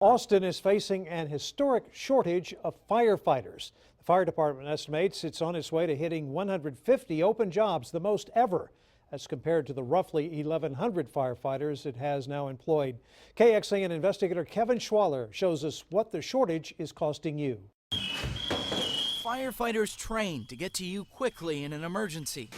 Austin is facing an historic shortage of firefighters. The fire department estimates it's on its way to hitting 150 open jobs, the most ever, as compared to the roughly 1,100 firefighters it has now employed. KXAN investigator Kevin Schwaller shows us what the shortage is costing you. Firefighters train to get to you quickly in an emergency.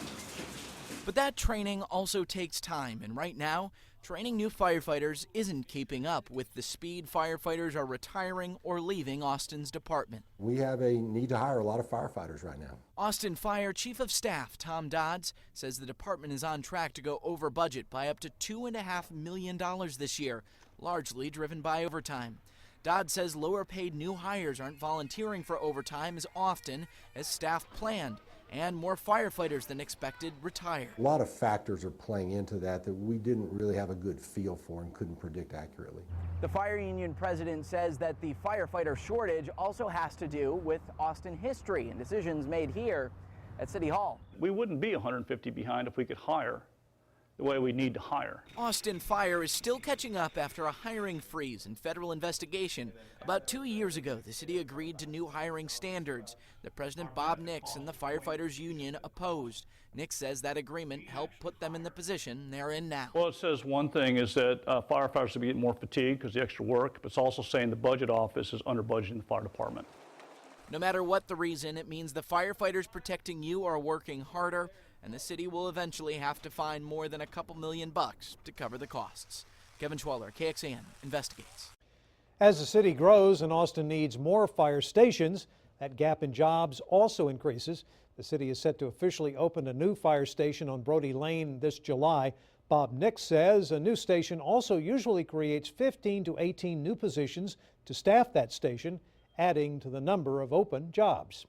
But that training also takes time, and right now, training new firefighters isn't keeping up with the speed firefighters are retiring or leaving Austin's department. We have a need to hire a lot of firefighters right now. Austin Fire Chief of Staff Tom Dodds says the department is on track to go over budget by up to $2.5 million this year, largely driven by overtime. Dodd says lower paid new hires aren't volunteering for overtime as often as staff planned, and more firefighters than expected retire. A lot of factors are playing into that we didn't really have a good feel for and couldn't predict accurately. The fire union president says that the firefighter shortage also has to do with Austin history and decisions made here at City Hall. We wouldn't be 150 behind if we could hire the way we need to hire. Austin Fire is still catching up after a hiring freeze and federal investigation. About 2 years ago, the city agreed to new hiring standards that President Bob Nix and the firefighters union opposed. Nix says that agreement helped put them in the position they're in now. Well, it says one thing is that firefighters will be getting more fatigued because of the extra work, but it's also saying the budget office is under budgeting the fire department. No matter what the reason, it means the firefighters protecting you are working harder, and the city will eventually have to find more than a couple $1,000,000 to cover the costs. Kevin Schwaller, KXAN, investigates. As the city grows and Austin needs more fire stations, that gap in jobs also increases. The city is set to officially open a new fire station on Brody Lane this July. Bob Nix says a new station also usually creates 15 to 18 new positions to staff that station, adding to the number of open jobs.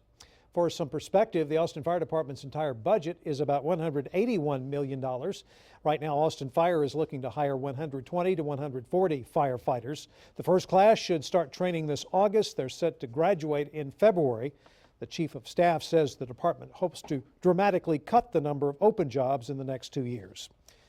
For some perspective, the Austin Fire Department's entire budget is about $181 million. Right now, Austin Fire is looking to hire 120 to 140 firefighters. The first class should start training this August. They're set to graduate in February. The Chief of Staff says the department hopes to dramatically cut the number of open jobs in the next 2 years.